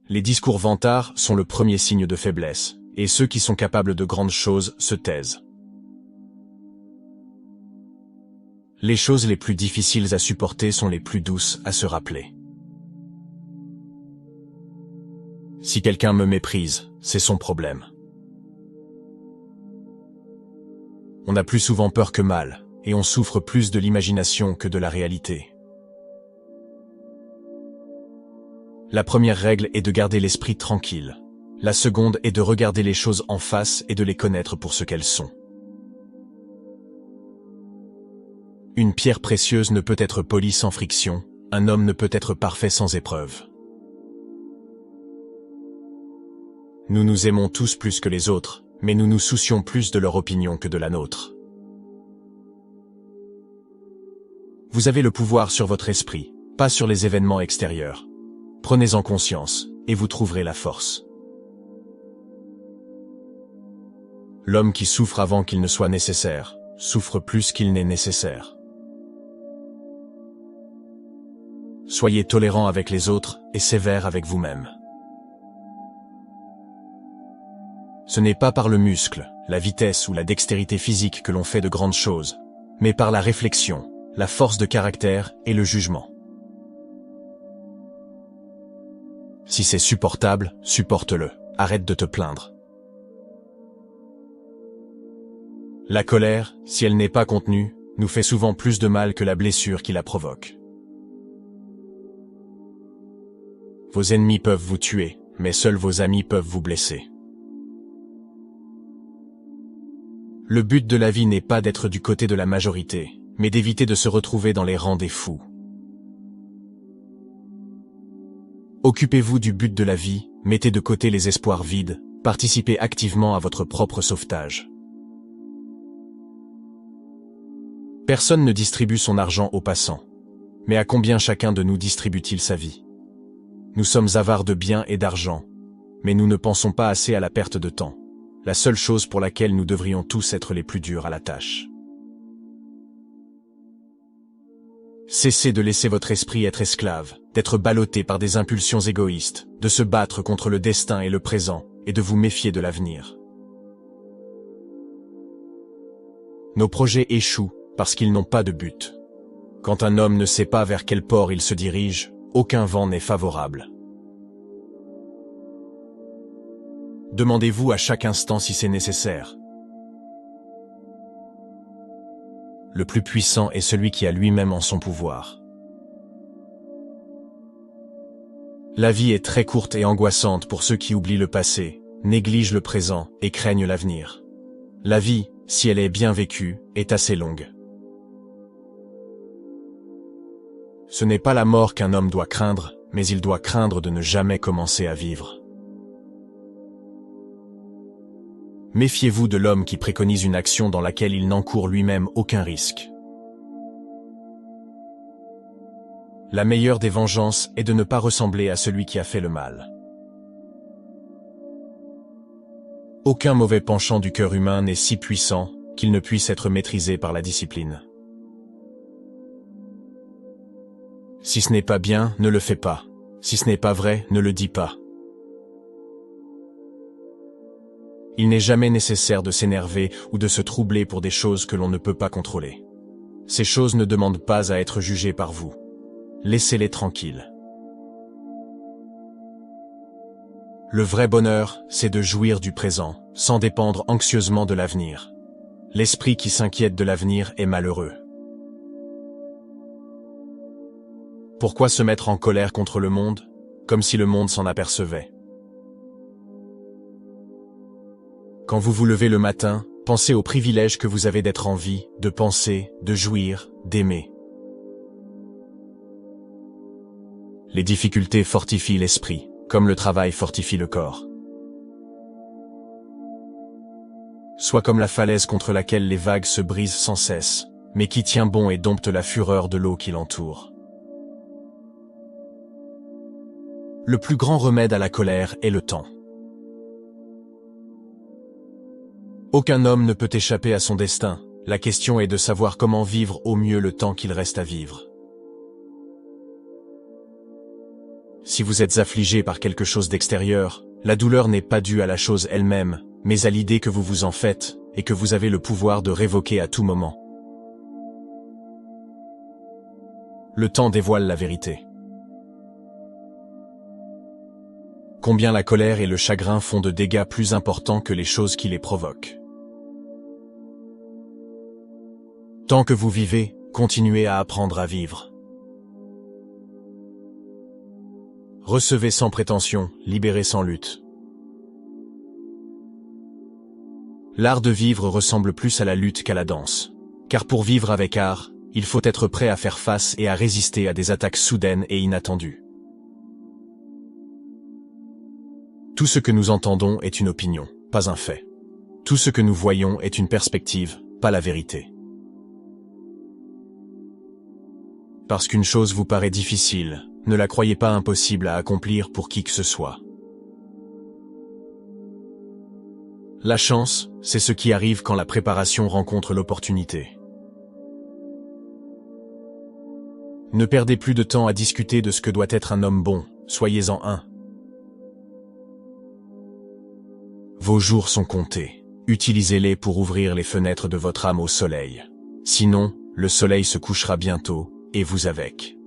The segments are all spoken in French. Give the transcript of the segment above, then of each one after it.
Les discours vantards sont le premier signe de faiblesse, et ceux qui sont capables de grandes choses se taisent. Les choses les plus difficiles à supporter sont les plus douces à se rappeler. Si quelqu'un me méprise, c'est son problème. On a plus souvent peur que mal, et on souffre plus de l'imagination que de la réalité. La première règle est de garder l'esprit tranquille. La seconde est de regarder les choses en face et de les connaître pour ce qu'elles sont. Une pierre précieuse ne peut être polie sans friction, un homme ne peut être parfait sans épreuve. Nous nous aimons tous plus que les autres, mais nous nous soucions plus de leur opinion que de la nôtre. Vous avez le pouvoir sur votre esprit, pas sur les événements extérieurs. Prenez-en conscience, et vous trouverez la force. L'homme qui souffre avant qu'il ne soit nécessaire, souffre plus qu'il n'est nécessaire. Soyez tolérant avec les autres et sévère avec vous-même. Ce n'est pas par le muscle, la vitesse ou la dextérité physique que l'on fait de grandes choses, mais par la réflexion, la force de caractère et le jugement. Si c'est supportable, supporte-le. Arrête de te plaindre. La colère, si elle n'est pas contenue, nous fait souvent plus de mal que la blessure qui la provoque. Vos ennemis peuvent vous tuer, mais seuls vos amis peuvent vous blesser. Le but de la vie n'est pas d'être du côté de la majorité, mais d'éviter de se retrouver dans les rangs des fous. Occupez-vous du but de la vie, mettez de côté les espoirs vides, participez activement à votre propre sauvetage. Personne ne distribue son argent aux passants. Mais à combien chacun de nous distribue-t-il sa vie? Nous sommes avares de biens et d'argent, mais nous ne pensons pas assez à la perte de temps, la seule chose pour laquelle nous devrions tous être les plus durs à la tâche. Cessez de laisser votre esprit être esclave, d'être ballotté par des impulsions égoïstes, de se battre contre le destin et le présent, et de vous méfier de l'avenir. Nos projets échouent parce qu'ils n'ont pas de but. Quand un homme ne sait pas vers quel port il se dirige, aucun vent n'est favorable. Demandez-vous à chaque instant si c'est nécessaire. Le plus puissant est celui qui a lui-même en son pouvoir. La vie est très courte et angoissante pour ceux qui oublient le passé, négligent le présent et craignent l'avenir. La vie, si elle est bien vécue, est assez longue. Ce n'est pas la mort qu'un homme doit craindre, mais il doit craindre de ne jamais commencer à vivre. Méfiez-vous de l'homme qui préconise une action dans laquelle il n'encourt lui-même aucun risque. La meilleure des vengeances est de ne pas ressembler à celui qui a fait le mal. Aucun mauvais penchant du cœur humain n'est si puissant qu'il ne puisse être maîtrisé par la discipline. Si ce n'est pas bien, ne le fais pas. Si ce n'est pas vrai, ne le dis pas. Il n'est jamais nécessaire de s'énerver ou de se troubler pour des choses que l'on ne peut pas contrôler. Ces choses ne demandent pas à être jugées par vous. Laissez-les tranquilles. Le vrai bonheur, c'est de jouir du présent, sans dépendre anxieusement de l'avenir. L'esprit qui s'inquiète de l'avenir est malheureux. Pourquoi se mettre en colère contre le monde, comme si le monde s'en apercevait? Quand vous vous levez le matin, pensez au privilège que vous avez d'être en vie, de penser, de jouir, d'aimer. Les difficultés fortifient l'esprit, comme le travail fortifie le corps. Sois comme la falaise contre laquelle les vagues se brisent sans cesse, mais qui tient bon et dompte la fureur de l'eau qui l'entoure. Le plus grand remède à la colère est le temps. Aucun homme ne peut échapper à son destin, la question est de savoir comment vivre au mieux le temps qu'il reste à vivre. Si vous êtes affligé par quelque chose d'extérieur, la douleur n'est pas due à la chose elle-même, mais à l'idée que vous vous en faites, et que vous avez le pouvoir de révoquer à tout moment. Le temps dévoile la vérité. Combien la colère et le chagrin font de dégâts plus importants que les choses qui les provoquent. Tant que vous vivez, continuez à apprendre à vivre. Recevez sans prétention, libérez sans lutte. L'art de vivre ressemble plus à la lutte qu'à la danse. Car pour vivre avec art, il faut être prêt à faire face et à résister à des attaques soudaines et inattendues. Tout ce que nous entendons est une opinion, pas un fait. Tout ce que nous voyons est une perspective, pas la vérité. Parce qu'une chose vous paraît difficile, ne la croyez pas impossible à accomplir pour qui que ce soit. La chance, c'est ce qui arrive quand la préparation rencontre l'opportunité. Ne perdez plus de temps à discuter de ce que doit être un homme bon, soyez-en un. Vos jours sont comptés. Utilisez-les pour ouvrir les fenêtres de votre âme au soleil. Sinon, le soleil se couchera bientôt, et vous avec.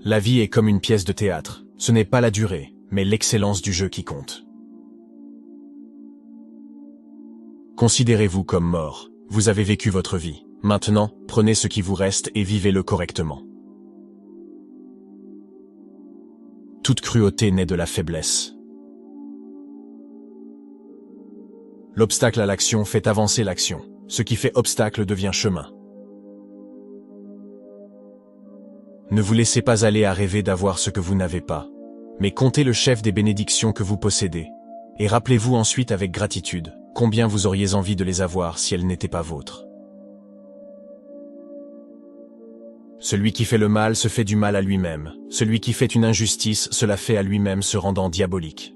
La vie est comme une pièce de théâtre. Ce n'est pas la durée, mais l'excellence du jeu qui compte. Considérez-vous comme mort. Vous avez vécu votre vie. Maintenant, prenez ce qui vous reste et vivez-le correctement. Toute cruauté naît de la faiblesse. L'obstacle à l'action fait avancer l'action. Ce qui fait obstacle devient chemin. Ne vous laissez pas aller à rêver d'avoir ce que vous n'avez pas, mais comptez le chef des bénédictions que vous possédez, et rappelez-vous ensuite avec gratitude combien vous auriez envie de les avoir si elles n'étaient pas vôtres. Celui qui fait le mal se fait du mal à lui-même. Celui qui fait une injustice se la fait à lui-même se rendant diabolique.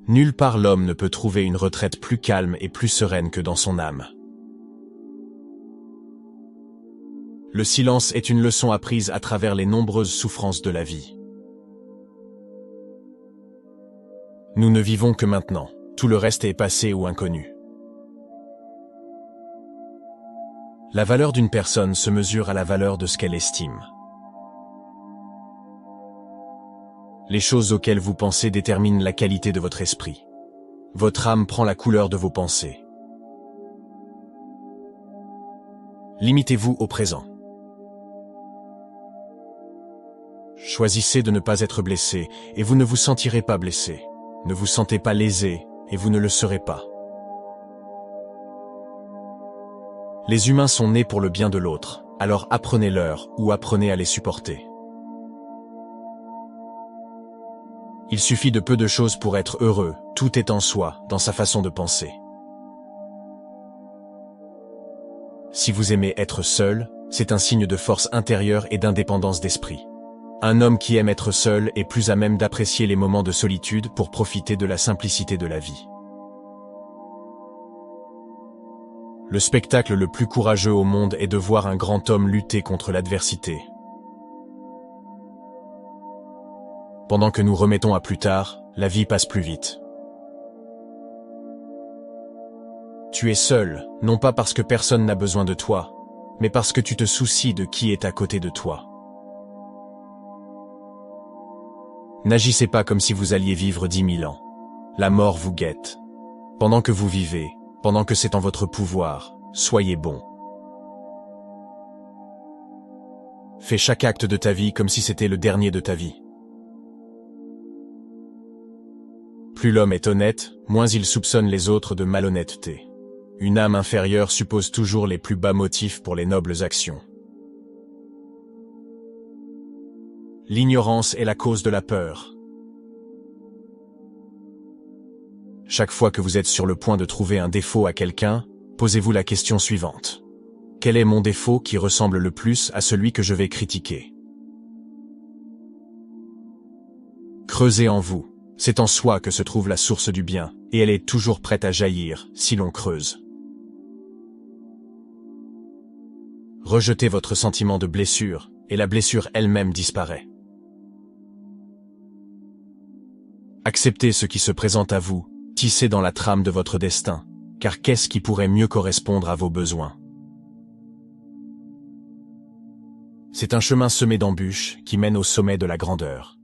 Nulle part l'homme ne peut trouver une retraite plus calme et plus sereine que dans son âme. Le silence est une leçon apprise à travers les nombreuses souffrances de la vie. Nous ne vivons que maintenant. Tout le reste est passé ou inconnu. La valeur d'une personne se mesure à la valeur de ce qu'elle estime. Les choses auxquelles vous pensez déterminent la qualité de votre esprit. Votre âme prend la couleur de vos pensées. Limitez-vous au présent. Choisissez de ne pas être blessé, et vous ne vous sentirez pas blessé. Ne vous sentez pas lésé, et vous ne le serez pas. Les humains sont nés pour le bien de l'autre, alors apprenez-leur ou apprenez à les supporter. Il suffit de peu de choses pour être heureux, tout est en soi, dans sa façon de penser. Si vous aimez être seul, c'est un signe de force intérieure et d'indépendance d'esprit. Un homme qui aime être seul est plus à même d'apprécier les moments de solitude pour profiter de la simplicité de la vie. Le spectacle le plus courageux au monde est de voir un grand homme lutter contre l'adversité. Pendant que nous remettons à plus tard, la vie passe plus vite. Tu es seul, non pas parce que personne n'a besoin de toi, mais parce que tu te soucies de qui est à côté de toi. N'agissez pas comme si vous alliez vivre 10 000 ans. La mort vous guette. Pendant que vous vivez, pendant que c'est en votre pouvoir, soyez bon. Fais chaque acte de ta vie comme si c'était le dernier de ta vie. Plus l'homme est honnête, moins il soupçonne les autres de malhonnêteté. Une âme inférieure suppose toujours les plus bas motifs pour les nobles actions. L'ignorance est la cause de la peur. Chaque fois que vous êtes sur le point de trouver un défaut à quelqu'un, posez-vous la question suivante. Quel est mon défaut qui ressemble le plus à celui que je vais critiquer? Creusez en vous. C'est en soi que se trouve la source du bien, et elle est toujours prête à jaillir, si l'on creuse. Rejetez votre sentiment de blessure, et la blessure elle-même disparaît. Acceptez ce qui se présente à vous, tissez dans la trame de votre destin, car qu'est-ce qui pourrait mieux correspondre à vos besoins? C'est un chemin semé d'embûches qui mène au sommet de la grandeur.